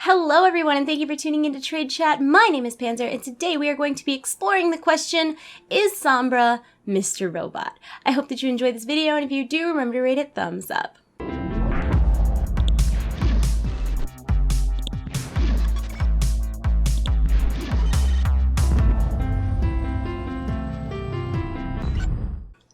Hello everyone, and thank you for tuning into TradeChat. My name is Panzer, and today we are going to be exploring the question, is Sombra Mr. Robot? I hope that you enjoyed this video, and if you do, remember to rate it thumbs up.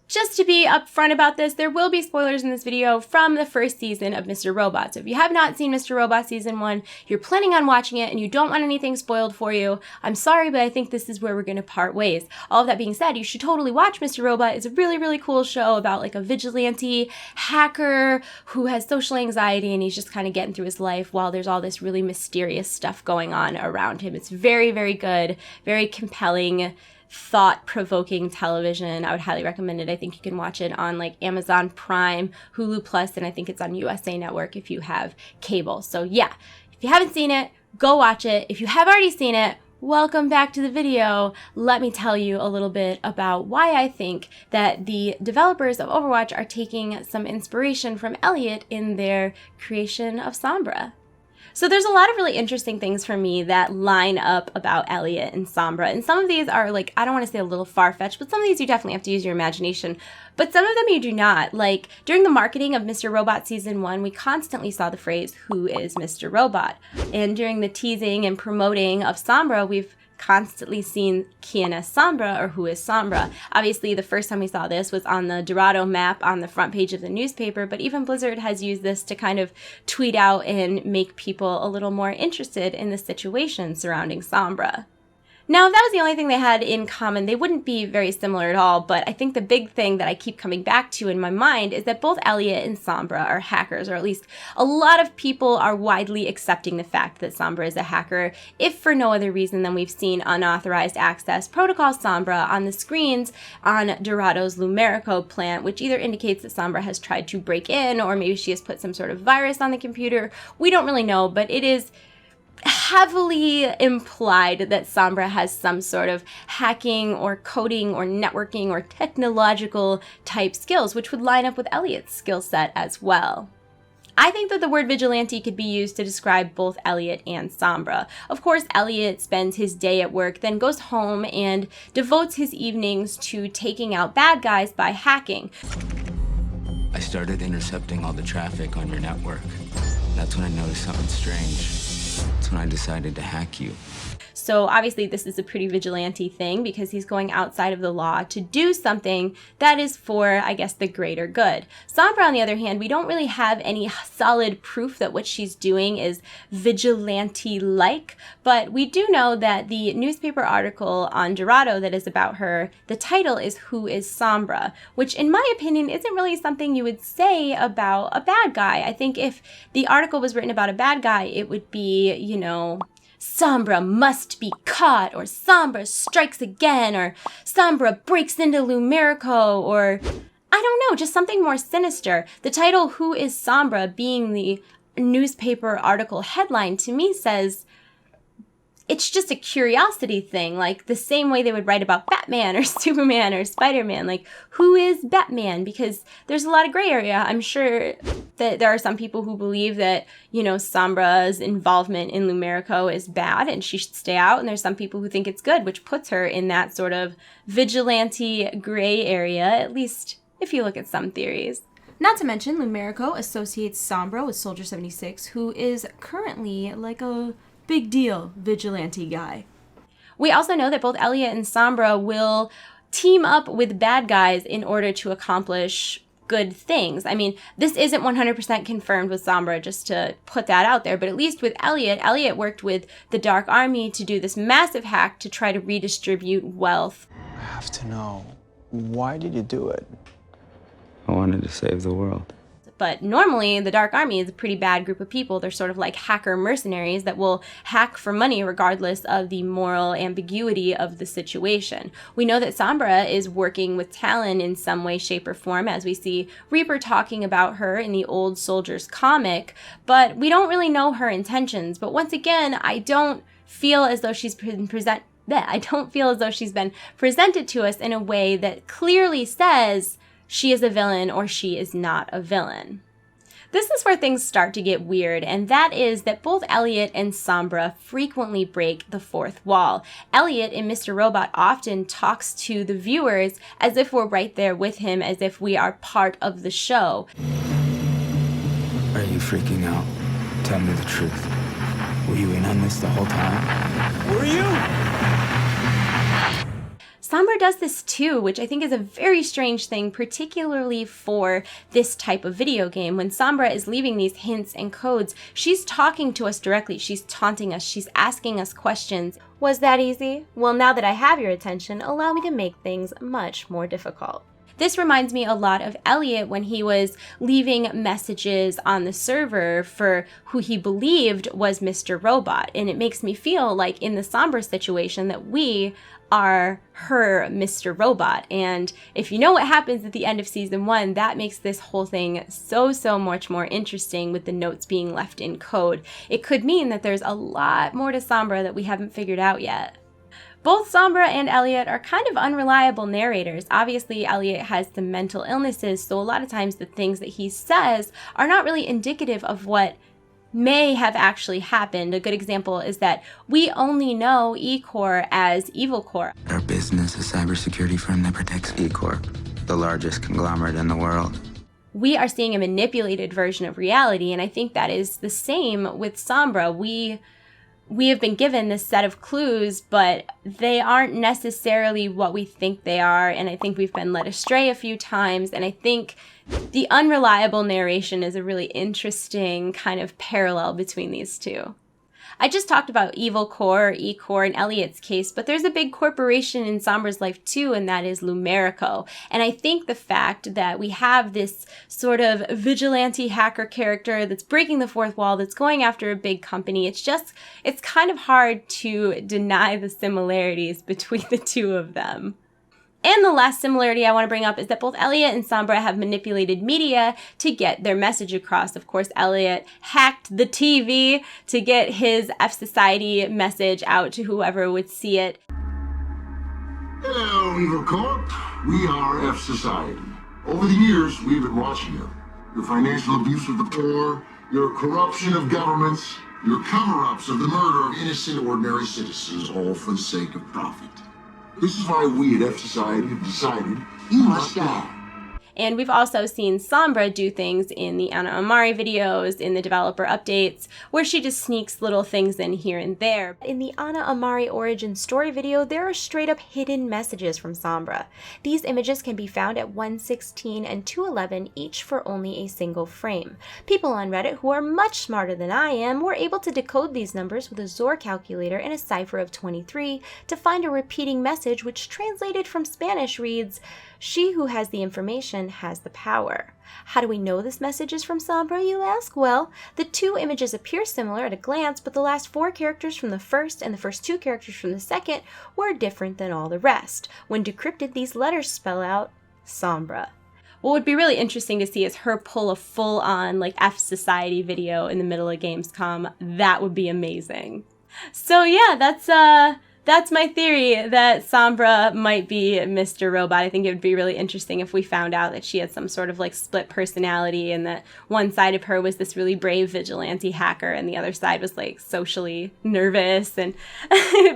Just to be upfront about this, there will be spoilers in this video from the first season of Mr. Robot. So if you have not seen Mr. Robot Season 1, you're planning on watching it and you don't want anything spoiled for you, I'm sorry, but I think this is where we're going to part ways. All of that being said, you should totally watch Mr. Robot. It's a really, really cool show about like a vigilante hacker who has social anxiety and he's just kind of getting through his life while there's all this really mysterious stuff going on around him. It's very, very good, very compelling, thought-provoking television. I would highly recommend it. I think you can watch it on like Amazon Prime, Hulu Plus, and I think it's on USA Network if you have cable. So yeah, if you haven't seen it, go watch it. If you have already seen it, welcome back to the video. Let me tell you a little bit about why I think that the developers of Overwatch are taking some inspiration from Elliot in their creation of Sombra. So there's a lot of really interesting things for me that line up about Elliot and Sombra. And some of these are like, I don't want to say a little far-fetched, but some of these you definitely have to use your imagination. But some of them you do not. Like during the marketing of Mr. Robot Season 1, we constantly saw the phrase, "Who is Mr. Robot?" And during the teasing and promoting of Sombra, we've constantly seen "Quién es Sombra?" or "Who is Sombra?" Obviously, the first time we saw this was on the Dorado map on the front page of the newspaper, but even Blizzard has used this to kind of tweet out and make people a little more interested in the situation surrounding Sombra. Now, if that was the only thing they had in common, they wouldn't be very similar at all, but I think the big thing that I keep coming back to in my mind is that both Elliot and Sombra are hackers, or at least a lot of people are widely accepting the fact that Sombra is a hacker, if for no other reason than we've seen unauthorized access protocol Sombra on the screens on Dorado's Lumerico plant, which either indicates that Sombra has tried to break in, or maybe she has put some sort of virus on the computer. We don't really know, but it is heavily implied that Sombra has some sort of hacking or coding or networking or technological type skills, which would line up with Elliot's skill set as well. I think that the word vigilante could be used to describe both Elliot and Sombra. Of course, Elliot spends his day at work, then goes home and devotes his evenings to taking out bad guys by hacking. I started intercepting all the traffic on your network. That's when I noticed something strange. That's when I decided to hack you. So obviously this is a pretty vigilante thing because he's going outside of the law to do something that is for, I guess, the greater good. Sombra, on the other hand, we don't really have any solid proof that what she's doing is vigilante-like, but we do know that the newspaper article on Dorado that is about her, the title is "Who is Sombra?", which in my opinion isn't really something you would say about a bad guy. I think if the article was written about a bad guy, it would be, you know, "Sombra must be caught," or "Sombra strikes again," or "Sombra breaks into Lumerico," or I don't know, just something more sinister. The title "Who is Sombra?" being the newspaper article headline to me says it's just a curiosity thing, like the same way they would write about Batman or Superman or Spider-Man. Like, who is Batman? Because there's a lot of gray area. I'm sure that there are some people who believe that, you know, Sombra's involvement in Lumerico is bad and she should stay out. And there's some people who think it's good, which puts her in that sort of vigilante gray area, at least if you look at some theories. Not to mention, Lumerico associates Sombra with Soldier 76, who is currently like a big deal vigilante guy. We also know that both Elliot and Sombra will team up with bad guys in order to accomplish good things. I mean, this isn't 100% confirmed with Sombra, just to put that out there, but at least with Elliot, Elliot worked with the Dark Army to do this massive hack to try to redistribute wealth. I have to know, why did you do it? I wanted to save the world. But normally, the Dark Army is a pretty bad group of people. They're sort of like hacker mercenaries that will hack for money regardless of the moral ambiguity of the situation. We know that Sombra is working with Talon in some way, shape, or form, as we see Reaper talking about her in the Old Soldiers comic, but we don't really know her intentions. But once again, I don't feel as though she's been presented to us in a way that clearly says she is a villain or she is not a villain. This is where things start to get weird, and that is that both Elliot and Sombra frequently break the fourth wall. Elliot in Mr. Robot often talks to the viewers as if we're right there with him, as if we are part of the show. Are you freaking out? Tell me the truth. Were you in on this the whole time? Were you? Sombra does this too, which I think is a very strange thing, particularly for this type of video game. When Sombra is leaving these hints and codes, she's talking to us directly. She's taunting us. She's asking us questions. Was that easy? Well, now that I have your attention, allow me to make things much more difficult. This reminds me a lot of Elliot when he was leaving messages on the server for who he believed was Mr. Robot. And it makes me feel like in the Sombra situation that we are her Mr. Robot. And if you know what happens at the end of season 1, that makes this whole thing so much more interesting with the notes being left in code. It could mean that there's a lot more to Sombra that we haven't figured out yet. Both Sombra and Elliot are kind of unreliable narrators. Obviously, Elliot has some mental illnesses, so a lot of times the things that he says are not really indicative of what may have actually happened. A good example is that we only know E-Corp as Evil Corp. Our business is a cybersecurity firm that protects E-Corp, the largest conglomerate in the world. We are seeing a manipulated version of reality, and I think that is the same with Sombra. We have been given this set of clues, but they aren't necessarily what we think they are, and I think we've been led astray a few times, and I think the unreliable narration is a really interesting kind of parallel between these two. I just talked about Evil Corp, E-Corp, in Elliot's case, but there's a big corporation in Sombra's life too, and that is Lumerico. And I think the fact that we have this sort of vigilante hacker character that's breaking the fourth wall, that's going after a big company, it's kind of hard to deny the similarities between the two of them. And the last similarity I want to bring up is that both Elliot and Sombra have manipulated media to get their message across. Of course, Elliot hacked the TV to get his F Society message out to whoever would see it. Hello, Evil Corp. We are F Society. Over the years, we've been watching you. Your financial abuse of the poor, your corruption of governments, your cover-ups of the murder of innocent, ordinary citizens, all for the sake of profit. This is why we at F Society have decided you must die. And we've also seen Sombra do things in the Anna Amari videos, in the developer updates, where she just sneaks little things in here and there. In the Anna Amari origin story video, there are straight up hidden messages from Sombra. These images can be found at 116 and 211 each for only a single frame. People on Reddit who are much smarter than I am were able to decode these numbers with a Zor calculator and a cipher of 23 to find a repeating message which translated from Spanish reads, "She who has the information has the power." How do we know this message is from Sombra, you ask? Well, the two images appear similar at a glance, but the last 4 characters from the first and the first 2 characters from the second were different than all the rest. When decrypted, these letters spell out Sombra. What would be really interesting to see is her pull a full-on like F Society video in the middle of Gamescom. That would be amazing. So yeah, that's my theory that Sombra might be Mr. Robot. I think it would be really interesting if we found out that she had some sort of like split personality and that one side of her was this really brave vigilante hacker and the other side was like socially nervous and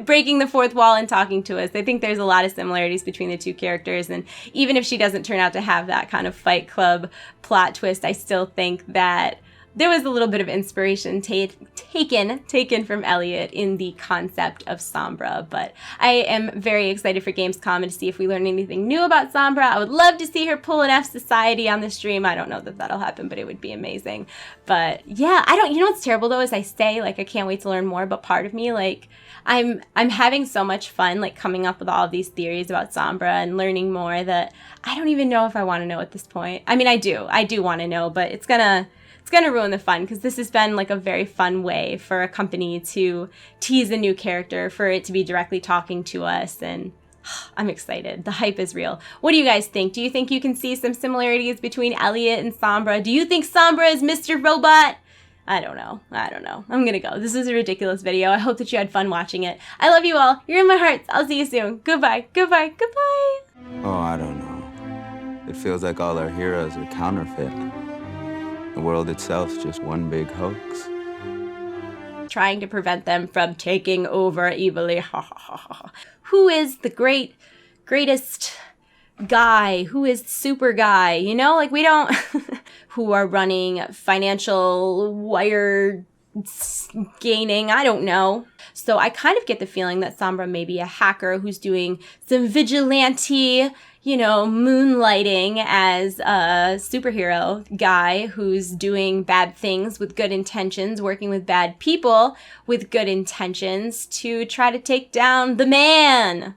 breaking the fourth wall and talking to us. I think there's a lot of similarities between the two characters, and even if she doesn't turn out to have that kind of Fight Club plot twist, I still think that there was a little bit of inspiration taken from Elliot in the concept of Sombra, but I am very excited for Gamescom and to see if we learn anything new about Sombra. I would love to see her pull an F Society on the stream. I don't know that that'll happen, but it would be amazing. But yeah, you know what's terrible though is I say like I can't wait to learn more, but part of me like I'm having so much fun like coming up with all of these theories about Sombra and learning more that I don't even know if I want to know at this point. I mean, I do want to know, but it's gonna ruin the fun because this has been like a very fun way for a company to tease a new character, for it to be directly talking to us, and I'm excited. The hype is real. What do you guys think? Do you think you can see some similarities between Elliot and Sombra? Do you think Sombra is Mr. Robot? I don't know. I'm gonna go. This is a ridiculous video. I hope that you had fun watching it. I love you all. You're in my hearts. I'll see you soon. Goodbye. Goodbye. Goodbye. Oh, I don't know. It feels like all our heroes are counterfeit. The world itself's just one big hoax. Trying to prevent them from taking over evilly. Who is the greatest guy? Who is super guy? You know, like we don't, who are running financial wire gaining, I don't know. So I kind of get the feeling that Sombra may be a hacker who's doing some vigilante, you know, moonlighting as a superhero guy who's doing bad things with good intentions, working with bad people with good intentions to try to take down the man.